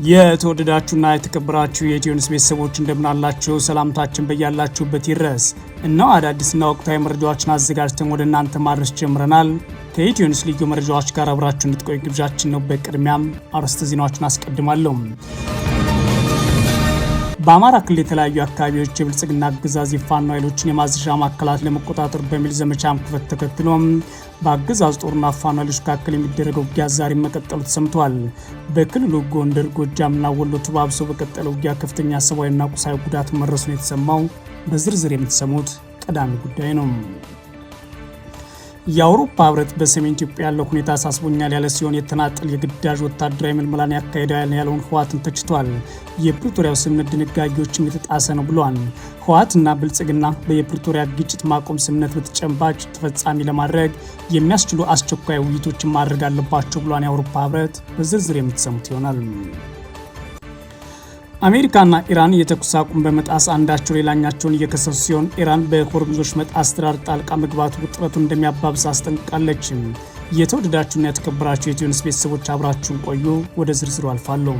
የተወደዳችሁና የተከበራችሁ የኢትዮኒውስ ቤተሰቦች እንደምናላችሁ ሰላምታችን በያላችሁበት ይድረስ። እነሆ አዳዲስና ወቅታዊ መረጃዎችን አዘጋጅተን ወደ እናንተ ማድረስ ጀምረናል። ከኢትዮኒውስ ልዩ መረጃዎች ጋር አብራችሁ እንድትቆዩ ግብዣችን ነው። በቅድሚያም አርዕስተ ዜናዎችን አስቀድማለሁ። በአማራ ክልል የተለያዩ አካባቢዎች የብልጽግና አገዛዝ የፋኖ ኃይሎችን የማዘዣ ማዕከላት ለመቆጣጠር በሚል ዘመቻ መክፈት ተከትሎ በአገዛዝ ጦርና ፋኖ ኃይሎች መካከል የሚደረገው ውጊያ ዛሬ መቀጠሉ ተሰምቷል። በክልሉ ጎንደር፣ ጎጃምና ወሎ ተባብሶ በቀጠለው ውጊያ ከፍተኛ ሰብአዊና ቁሳዊ ጉዳት መድረሱን የተሰማው በዝርዝር የምትሰሙት ቀዳሚ ጉዳይ ነው። የአውሮፓ ህብረት በሰሜን ኢትዮጵያ ያለው ሁኔታ አሳስቦኛል ያለ ሲሆን የተናጠል የግዳጅ ወታደራዊ ምልመላን ያካሄዳል ያለውን ህወሓትን ተችቷል። የፕሪቶሪያው ስምምነት ድንጋጌዎችም የተጣሰ ነው ብሏል። ህወሓትና ብልጽግና በየፕሪቶሪያ ግጭት ማቆም ስምምነት በተጨባጭ ተፈጻሚ ለማድረግ የሚያስችሉ አስቸኳይ ውይይቶችን ማድረግ አለባቸው ብሏል። የአውሮፓ ህብረት በዝርዝር የምትሰሙት ይሆናል። አሜሪካና ኢራን የተኩስ አቁም በመጣስ አንዳቸው ሌላኛቸውን እየከሰሱ ሲሆን ኢራን በሆርሙዞች መጣስ አስተዳደር ጣልቃ መግባቱ ውጥረቱን እንደሚያባብስ አስጠንቅቃለች። የተወደዳችሁና የተከበራችሁ የኢትዮኒውስ ቤተሰቦች አብራችሁን ቆዩ። ወደ ዝርዝሩ አልፋለሁ።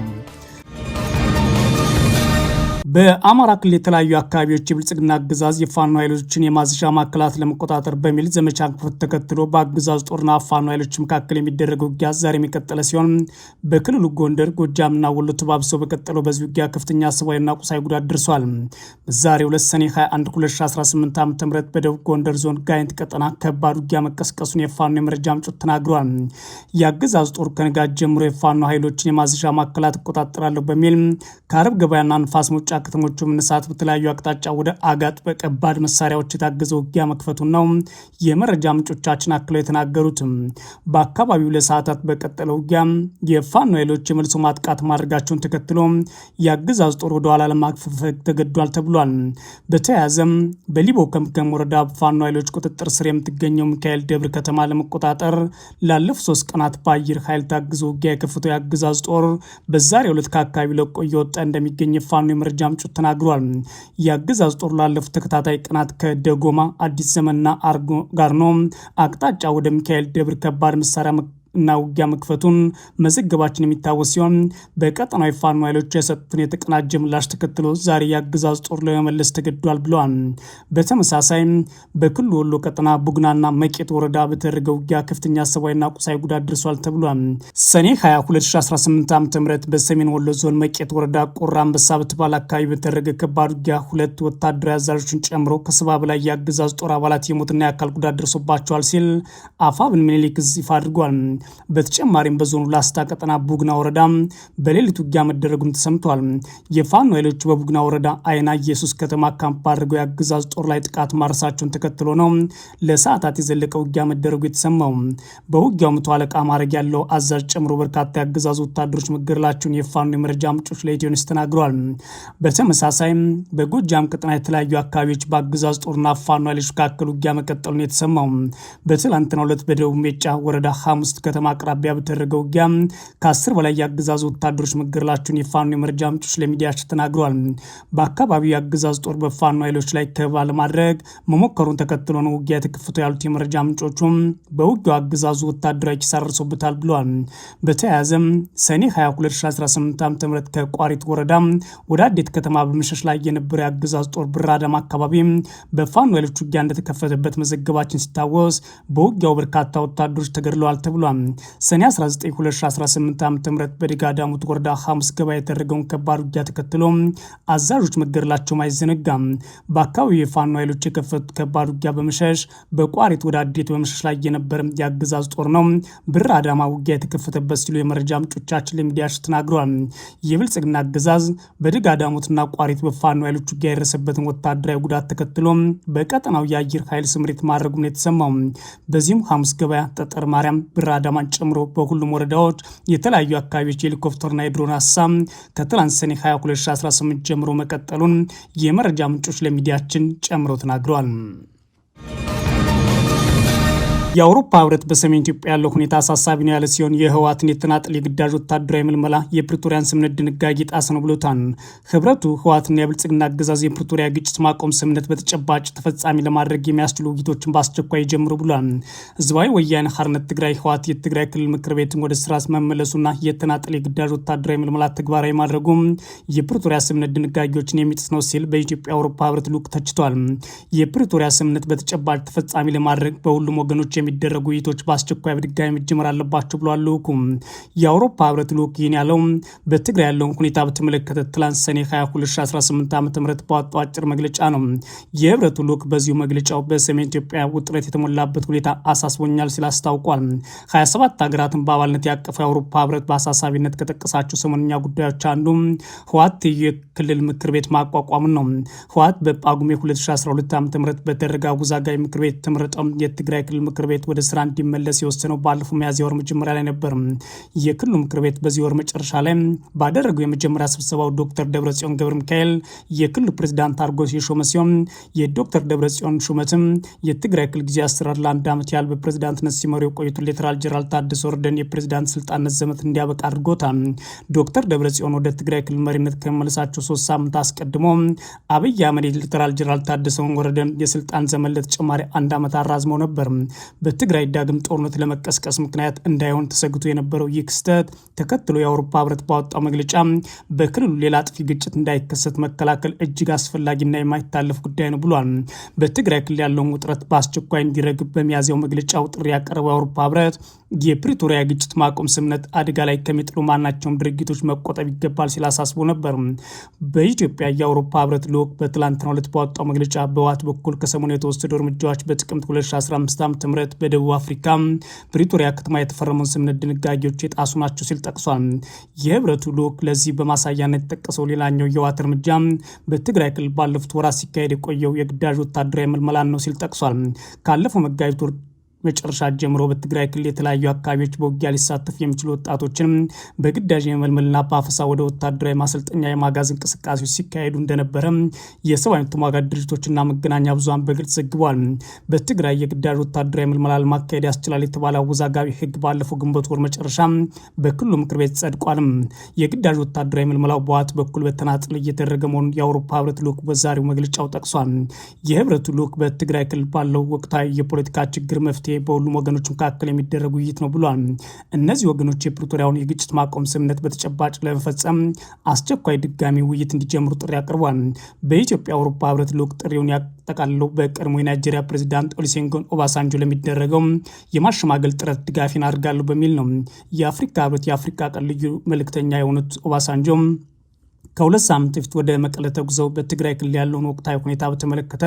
በአማራ ክልል የተለያዩ አካባቢዎች የብልጽግና አገዛዝ የፋኖ ኃይሎችን የማዘዣ ማዕከላት ለመቆጣጠር በሚል ዘመቻ መክፈት ተከትሎ በአገዛዝ ጦርና ፋኖ ኃይሎች መካከል የሚደረገው ውጊያ ዛሬ የቀጠለ ሲሆን በክልሉ ጎንደር፣ ጎጃምና ወሎ ተባብሰው በቀጠለው በዚህ ውጊያ ከፍተኛ ሰብአዊና ቁሳዊ ጉዳት ደርሷል። በዛሬው ዕለት ሰኔ 21 2018 ዓ.ም በደቡብ ጎንደር ዞን ጋይንት ቀጠና ከባድ ውጊያ መቀስቀሱን የፋኖ የመረጃ ምንጮች ተናግረዋል። የአገዛዝ ጦር ከንጋት ጀምሮ የፋኖ ኃይሎችን የማዘዣ ማዕከላት እቆጣጠራለሁ በሚል ከአረብ ገበያና ንፋስ መውጫ ከተሞቹ መነሳት በተለያዩ አቅጣጫ ወደ አጋጥ በከባድ መሳሪያዎች የታገዘ ውጊያ መክፈቱን ነው የመረጃ ምንጮቻችን አክለው የተናገሩት። በአካባቢው ለሰዓታት በቀጠለው ውጊያ የፋኖ ኃይሎች የመልሶ ማጥቃት ማድረጋቸውን ተከትሎ የአገዛዝ ጦር ወደ ኋላ ለማፈግፈግ ተገዷል ተብሏል። በተያያዘም በሊቦ ከምከም ወረዳ ፋኖ ኃይሎች ቁጥጥር ስር የምትገኘው ሚካኤል ደብር ከተማ ለመቆጣጠር ላለፉት 3 ቀናት በአየር ኃይል ታግዞ ውጊያ የከፈተው የአገዛዝ ጦር በዛሬው ዕለት ከአካባቢው ለቆ እየወጣ እንደሚገኝ የፋኖ የመረጃ ምንጮች ተናግሯል። የአገዛዝ ጦር ላለፉት ተከታታይ ቀናት ከደጎማ አዲስ ዘመንና አርጎ ጋር ነው አቅጣጫ ወደ ሚካኤል ደብር ከባድ መሳሪያ እና ውጊያ መክፈቱን መዘገባችን የሚታወስ ሲሆን በቀጠናዊ ፋኖ ኃይሎች የሰጡትን የተቀናጀ ምላሽ ተከትሎ ዛሬ የአገዛዝ ጦር ለመመለስ ተገዷል ብለዋል። በተመሳሳይ በክልሉ ወሎ ቀጠና ቡግናና መቄት ወረዳ በተደረገ ውጊያ ከፍተኛ ሰብአዊና ቁሳዊ ጉዳት ደርሷል ተብሏል። ሰኔ 20 2018 ዓ.ም በሰሜን ወሎ ዞን መቄት ወረዳ ቆራ አንበሳ በተባለ አካባቢ በተደረገ ከባድ ውጊያ 2 ወታደራዊ አዛዦችን ጨምሮ ከ70 በላይ የአገዛዝ ጦር አባላት የሞትና የአካል ጉዳት ደርሶባቸዋል ሲል አፋብን ምኒልክ ይፋ አድርጓል። በተጨማሪም በዞኑ ላስታ ቀጠና ቡግና ወረዳ በሌሊት ውጊያ መደረጉም ተሰምቷል። የፋኖ ኃይሎች በቡግና ወረዳ አይና ኢየሱስ ከተማ ካምፕ አድርገው የአገዛዝ ጦር ላይ ጥቃት ማድረሳቸውን ተከትሎ ነው ለሰዓታት የዘለቀ ውጊያ መደረጉ የተሰማው። በውጊያው መቶ አለቃ ማዕረግ ያለው አዛዥ ጨምሮ በርካታ የአገዛዝ ወታደሮች መገደላቸውን የፋኖ የመረጃ ምንጮች ለኢትዮኒውስ ተናግረዋል። በተመሳሳይ በጎጃም ቀጠና የተለያዩ አካባቢዎች በአገዛዝ ጦርና ፋኖ ኃይሎች መካከል ውጊያ መቀጠሉን የተሰማው። በትላንትናው ዕለት በደቡብ ሜጫ ወረዳ ሐሙስ ከተማ አቅራቢያ በተደረገው ውጊያ ከ10 በላይ የአገዛዝ ወታደሮች መገደላቸውን የፋኖ የመረጃ ምንጮች ለሚዲያቸው ተናግረዋል። በአካባቢው የአገዛዝ ጦር በፋኖ ኃይሎች ላይ ከበባ ለማድረግ መሞከሩን ተከትሎ ነው ውጊያ የተከፈተው ያሉት የመረጃ ምንጮቹም በውጊያው አገዛዙ ወታደራዊ ኪሳራ ደርሶበታል ብለዋል። በተያያዘም ሰኔ 22 2018 ዓ.ም ከቋሪት ወረዳ ወደ አዴት ከተማ በመሸሽ ላይ የነበረ የአገዛዝ ጦር ብር አዳማ አካባቢ በፋኖ ኃይሎች ውጊያ እንደተከፈተበት መዘገባችን ሲታወስ በውጊያው በርካታ ወታደሮች ተገድለዋል ተብሏል። ሰኔ 19 2018 ዓ.ም በደጋ ዳሞት ወረዳ ሐሙስ ገበያ የተደረገውን ከባድ ውጊያ ተከትሎ አዛዦች መገደላቸው አይዘነጋም። በአካባቢው የፋኖ ኃይሎች የከፈቱት ከባድ ውጊያ በመሸሽ በቋሪት ወደ አዴት በመሸሽ ላይ የነበረ የአገዛዝ ጦር ነው ብር አዳማ ውጊያ የተከፈተበት ሲሉ የመረጃ ምንጮቻችን ለሚዲያዎች ተናግረዋል። የብልጽግና አገዛዝ በደጋ ዳሞትና ቋሪት በፋኖ ኃይሎች ውጊያ የደረሰበትን ወታደራዊ ጉዳት ተከትሎ በቀጠናው የአየር ኃይል ስምሪት ማድረጉን የተሰማው። በዚህም ሐሙስ ገበያ፣ ጠጠር ማርያም፣ ብር አዳማን ጨምሮ በሁሉም ወረዳዎች የተለያዩ አካባቢዎች የሄሊኮፕተርና የድሮን ሀሳብ ከትላንት ሰኔ 22 2018 ጀምሮ መቀጠሉን የመረጃ ምንጮች ለሚዲያችን ጨምሮ ተናግረዋል። የአውሮፓ ህብረት በሰሜን ኢትዮጵያ ያለው ሁኔታ አሳሳቢ ነው ያለ ሲሆን የህወሓትን የተናጠል የግዳጅ ወታደራዊ ምልመላ የፕሪቶሪያን ስምምነት ድንጋጌ ጣሰ ነው ብሎታል። ህብረቱ ህወሓትና የብልጽግና አገዛዝ የፕሪቶሪያ ግጭት ማቆም ስምምነት በተጨባጭ ተፈጻሚ ለማድረግ የሚያስችሉ ውይይቶችን በአስቸኳይ ጀምሩ ብሏል። ህዝባዊ ወያነ ሓርነት ትግራይ ህወሓት የትግራይ ክልል ምክር ቤትን ወደ ስራ መመለሱና የተናጠል የግዳጅ ወታደራዊ ምልመላ ተግባራዊ ማድረጉም የፕሪቶሪያ ስምምነት ድንጋጌዎችን የሚጥስ ነው ሲል በኢትዮጵያ የአውሮፓ ህብረት ልዑክ ተችቷል። የፕሪቶሪያ ስምምነት በተጨባጭ ተፈጻሚ ለማድረግ በሁሉም ወገኖች የሚደረጉ ውይይቶች በአስቸኳይ በድጋሚ መጀመር አለባቸው ብሏል ልዑኩ። የአውሮፓ ህብረት ልዑክ ይህን ያለው በትግራይ ያለውን ሁኔታ በተመለከተ ትላንት ሰኔ 22 2018 ዓ.ም ባወጣው አጭር መግለጫ ነው። የህብረቱ ልዑክ በዚሁ መግለጫው በሰሜን ኢትዮጵያ ውጥረት የተሞላበት ሁኔታ አሳስቦኛል ሲል አስታውቋል። 27 ሀገራትን በአባልነት ያቀፈው የአውሮፓ ህብረት በአሳሳቢነት ከጠቀሳቸው ሰሞንኛ ጉዳዮች አንዱ ህወሓት የክልል ምክር ቤት ማቋቋም ነው። ህወሓት በጳጉሜ 2012 ዓ.ም በተደረገ አወዛጋቢ ምክር ቤት የተመረጠው የትግራይ ክልል ምክር ቤት ወደ ስራ እንዲመለስ የወሰነው ባለፈው ሚያዝያ ወር መጀመሪያ ላይ ነበር። የክልሉ ምክር ቤት በዚህ ወር መጨረሻ ላይ ባደረገው የመጀመሪያ ስብሰባው ዶክተር ደብረጽዮን ገብረ ሚካኤል የክልሉ ፕሬዝዳንት አድርጎ የሾመ ሲሆን የዶክተር ደብረጽዮን ሹመትም የትግራይ ክልል ጊዜያዊ አስተዳደር ለአንድ ዓመት ያህል በፕሬዝዳንትነት ሲመሩ የቆዩት ሌተናል ጄኔራል ታደሰ ወረደን የፕሬዝዳንት ስልጣንነት ዘመን እንዲያበቃ አድርጎታል። ዶክተር ደብረጽዮን ወደ ትግራይ ክልል መሪነት ከመመለሳቸው 3 ሳምንት አስቀድሞ አብይ አህመድ ሌተናል ጄኔራል ታደሰ ወረደን የስልጣን ዘመን ለተጨማሪ 1 ዓመት አራዝመው ነበር። በትግራይ ዳግም ጦርነት ለመቀስቀስ ምክንያት እንዳይሆን ተሰግቶ የነበረው ይህ ክስተት ተከትሎ የአውሮፓ ህብረት ባወጣው መግለጫ በክልሉ ሌላ አጥፊ ግጭት እንዳይከሰት መከላከል እጅግ አስፈላጊና የማይታለፍ ጉዳይ ነው ብሏል። በትግራይ ክልል ያለውን ውጥረት በአስቸኳይ እንዲረግብ በሚያዝያው መግለጫው ጥሪ ያቀረበው የአውሮፓ ህብረት የፕሪቶሪያ ግጭት ማቆም ስምምነት አደጋ ላይ ከሚጥሉ ማናቸውም ድርጊቶች መቆጠብ ይገባል ሲል አሳስቦ ነበር። በኢትዮጵያ የአውሮፓ ህብረት ልዑክ በትላንትናው ዕለት ባወጣው መግለጫ በህወሓት በኩል ከሰሞኑ የተወሰዱ እርምጃዎች በጥቅምት 2015 ዓ.ም በደቡብ አፍሪካ ፕሪቶሪያ ከተማ የተፈረመውን ስምምነት ድንጋጌዎች የጣሱ ናቸው ሲል ጠቅሷል። የህብረቱ ልዑክ ለዚህ በማሳያነት የተጠቀሰው ሌላኛው የህወሓት እርምጃ በትግራይ ክልል ባለፉት ወራት ሲካሄድ የቆየው የግዳጅ ወታደራዊ ምልመላን ነው ሲል ጠቅሷል። ካለፈው መጋቢት ወር መጨረሻ ጀምሮ በትግራይ ክልል የተለያዩ አካባቢዎች በውጊያ ሊሳተፉ የሚችሉ ወጣቶችን በግዳጅ የመልመልና በአፈሳ ወደ ወታደራዊ ማሰልጠኛ የማጋዝ እንቅስቃሴዎች ሲካሄዱ እንደነበረ የሰብአዊ ተሟጋች ድርጅቶችና መገናኛ ብዙሃን በግልጽ ዘግቧል። በትግራይ የግዳጅ ወታደራዊ ምልመላ ለማካሄድ ያስችላል የተባለ አወዛጋቢ ህግ ባለፈው ግንቦት ወር መጨረሻ በክልሉ ምክር ቤት ጸድቋል። የግዳጅ ወታደራዊ ምልመላው በህወሓት በኩል በተናጥል እየተደረገ መሆኑን የአውሮፓ ህብረት ልዑክ በዛሬው መግለጫው ጠቅሷል። የህብረቱ ልዑክ በትግራይ ክልል ባለው ወቅታዊ የፖለቲካ ችግር መፍትሄ በሁሉም ወገኖች መካከል የሚደረግ ውይይት ነው ብሏል። እነዚህ ወገኖች የፕሪቶሪያውን የግጭት ማቆም ስምምነት በተጨባጭ ለመፈጸም አስቸኳይ ድጋሚ ውይይት እንዲጀምሩ ጥሪ አቅርቧል። በኢትዮጵያ የአውሮፓ ህብረት ልዑክ ጥሪውን ያጠቃልለው በቀድሞ የናይጄሪያ ፕሬዚዳንት ኦሉሴጉን ኦባሳንጆ ለሚደረገው የማሸማገል ጥረት ድጋፊን አድርጋለሁ በሚል ነው። የአፍሪካ ህብረት የአፍሪካ ቀን ልዩ መልእክተኛ የሆኑት ኦባሳንጆ ከ2 ሳምንት በፊት ወደ መቀለ ተጉዘው በትግራይ ክልል ያለውን ወቅታዊ ሁኔታ በተመለከተ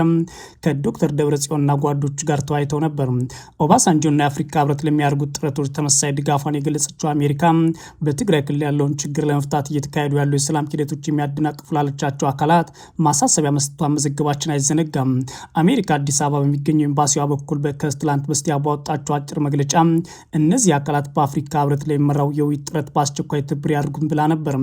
ከዶክተር ደብረጽዮንና ጓዶች ጋር ተወያይተው ነበር። ኦባሳንጆና የአፍሪካ ህብረት ለሚያደርጉት ጥረቶች ተመሳሳይ ድጋፏን የገለጸችው አሜሪካ በትግራይ ክልል ያለውን ችግር ለመፍታት እየተካሄዱ ያሉ የሰላም ሂደቶች የሚያደናቅፉ ላለቻቸው አካላት ማሳሰቢያ መስጠቷን መዘገባችን አይዘነጋም። አሜሪካ አዲስ አበባ በሚገኘው ኤምባሲዋ በኩል ከትላንት በስቲያ ባወጣቸው አጭር መግለጫ እነዚህ አካላት በአፍሪካ ህብረት ላይ የሚመራው የውይይት ጥረት በአስቸኳይ ትብብር ያድርጉም ብላ ነበር።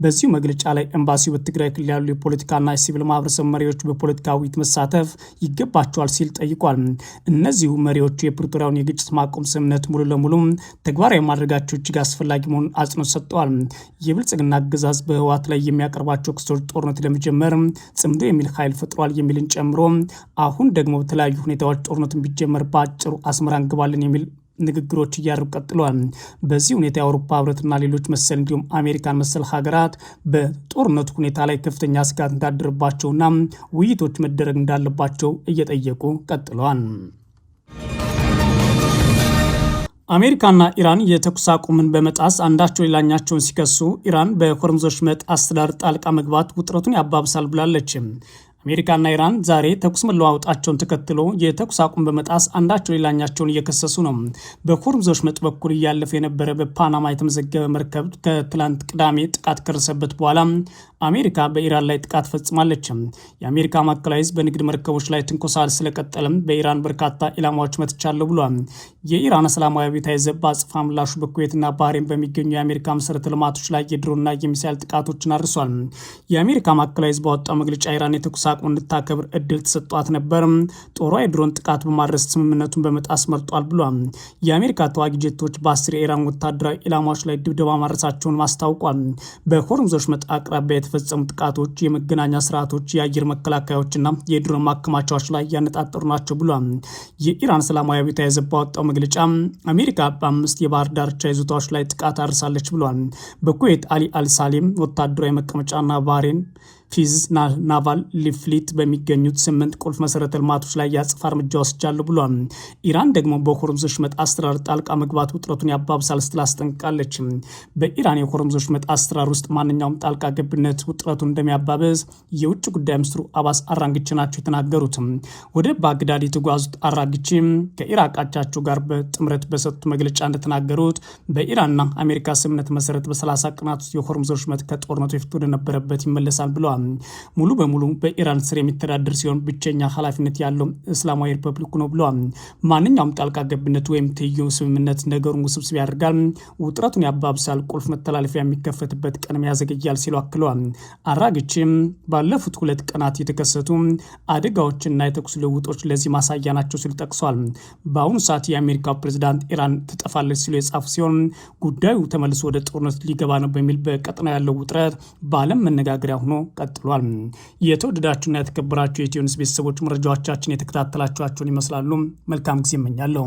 በዚሁ መግለጫ ላይ ኤምባሲው በትግራይ ክልል ያሉ የፖለቲካና የሲቪል ማህበረሰብ መሪዎች በፖለቲካ ውይይት መሳተፍ ይገባቸዋል ሲል ጠይቋል። እነዚሁ መሪዎቹ የፕሪቶሪያውን የግጭት ማቆም ስምምነት ሙሉ ለሙሉ ተግባራዊ ማድረጋቸው እጅግ አስፈላጊ መሆኑን አጽንኦት ሰጥተዋል። የብልጽግና አገዛዝ በህወሓት ላይ የሚያቀርባቸው ክሶች ጦርነት ለመጀመር ጽምዶ የሚል ኃይል ፈጥሯል የሚልን ጨምሮ አሁን ደግሞ በተለያዩ ሁኔታዎች ጦርነትን ቢጀመር በአጭሩ አስመራ እንገባለን የሚል ንግግሮች እያደረጉ ቀጥለዋል። በዚህ ሁኔታ የአውሮፓ ህብረትና ሌሎች መሰል እንዲሁም አሜሪካን መሰል ሀገራት በጦርነቱ ሁኔታ ላይ ከፍተኛ ስጋት እንዳደረባቸውና ውይይቶች መደረግ እንዳለባቸው እየጠየቁ ቀጥለዋል። አሜሪካና ኢራን የተኩስ አቁምን በመጣስ አንዳቸው ሌላኛቸውን ሲከሱ ኢራን በሆርሙዝ ወሽመጥ አስተዳደር ጣልቃ መግባት ውጥረቱን ያባብሳል ብላለች። አሜሪካና ኢራን ዛሬ ተኩስ መለዋወጣቸውን ተከትሎ የተኩስ አቁም በመጣስ አንዳቸው ሌላኛቸውን እየከሰሱ ነው። በሆርሙዝ ወሽመጥ በኩል እያለፈ የነበረ በፓናማ የተመዘገበ መርከብ ከትላንት ቅዳሜ ጥቃት ከደረሰበት በኋላ አሜሪካ በኢራን ላይ ጥቃት ፈጽማለች። የአሜሪካ ማዕከላዊ ዕዝ በንግድ መርከቦች ላይ ትንኮሳ ስለቀጠለም በኢራን በርካታ ኢላማዎች መትቻለሁ ብሏል። የኢራን እስላማዊ አብዮታዊ ዘብ በአጸፋ ምላሹ በኩዌትና ባህሬን በሚገኙ የአሜሪካ መሰረተ ልማቶች ላይ የድሮንና የሚሳይል ጥቃቶችን አድርሷል። የአሜሪካ ማዕከላዊ ዕዝ ባወጣው መግለጫ ኢራን የተኩስ አቁም እንድታከብር እድል ተሰጧት ነበር። ጦሯ የድሮን ጥቃት በማድረስ ስምምነቱን በመጣስ መርጧል ብሏል። የአሜሪካ ተዋጊ ጀቶች በ10 የኢራን ወታደራዊ ኢላማዎች ላይ ድብደባ ማድረሳቸውን አስታውቋል። በሆርሙዝ ወሽመጥ አቅራቢያ የተፈጸሙ ጥቃቶች የመገናኛ ስርዓቶች፣ የአየር መከላከያዎችና የድሮን ማከማቻዎች ላይ ያነጣጠሩ ናቸው ብሏል። የኢራን ሰላማዊ አብዮታዊ ዘብ ባወጣው መግለጫ አሜሪካ በ5 የባህር ዳርቻ ይዞታዎች ላይ ጥቃት አድርሳለች ብሏል። በኩዌት አሊ አልሳሌም ወታደራዊ መቀመጫና ባህሬን ፊዝ ናቫል ሊፍሊት በሚገኙት 8 ቁልፍ መሰረተ ልማቶች ላይ ያጸፋ እርምጃ ወስጃለሁ ብሏል። ኢራን ደግሞ በሆርሙዝ ወሽመጥ አሰራር ጣልቃ መግባት ውጥረቱን ያባብሳል ስትል አስጠንቅቃለች። በኢራን የሆርሙዝ ወሽመጥ አሰራር ውስጥ ማንኛውም ጣልቃ ገብነት ውጥረቱን እንደሚያባብስ የውጭ ጉዳይ ሚኒስትሩ አባስ አራንግቺ ናቸው የተናገሩት። ወደ ባግዳድ የተጓዙት አራንግቺ ከኢራቅ አቻቸው ጋር በጥምረት በሰጡት መግለጫ እንደተናገሩት በኢራንና አሜሪካ ስምምነት መሰረት በ30 ቀናት ውስጥ የሆርሙዝ ወሽመጥ ከጦርነቱ በፊት ወደነበረበት ይመለሳል ብለዋል። ሙሉ በሙሉ በኢራን ስር የሚተዳደር ሲሆን ብቸኛ ኃላፊነት ያለው እስላማዊ ሪፐብሊኩ ነው ብለዋል። ማንኛውም ጣልቃ ገብነት ወይም ትይዩ ስምምነት ነገሩን ውስብስብ ያደርጋል፣ ውጥረቱን ያባብሳል፣ ቁልፍ መተላለፊያ የሚከፈትበት ቀንም ያዘገያል ሲሉ አክለዋል። አራግቺም ባለፉት 2 ቀናት የተከሰቱ አደጋዎችና የተኩስ ልውጦች ለዚህ ማሳያ ናቸው ሲሉ ጠቅሷል። በአሁኑ ሰዓት የአሜሪካው ፕሬዝዳንት ኢራን ትጠፋለች ሲሉ የጻፉ ሲሆን ጉዳዩ ተመልሶ ወደ ጦርነት ሊገባ ነው በሚል በቀጠናው ያለው ውጥረት በዓለም መነጋገሪያ ሆኖ ቀጥሏል። የተወደዳችሁና የተከበራችሁ የኢትዮ ኒውስ ቤተሰቦች መረጃዎቻችን የተከታተላችኋቸውን ይመስላሉ። መልካም ጊዜ እመኛለሁ።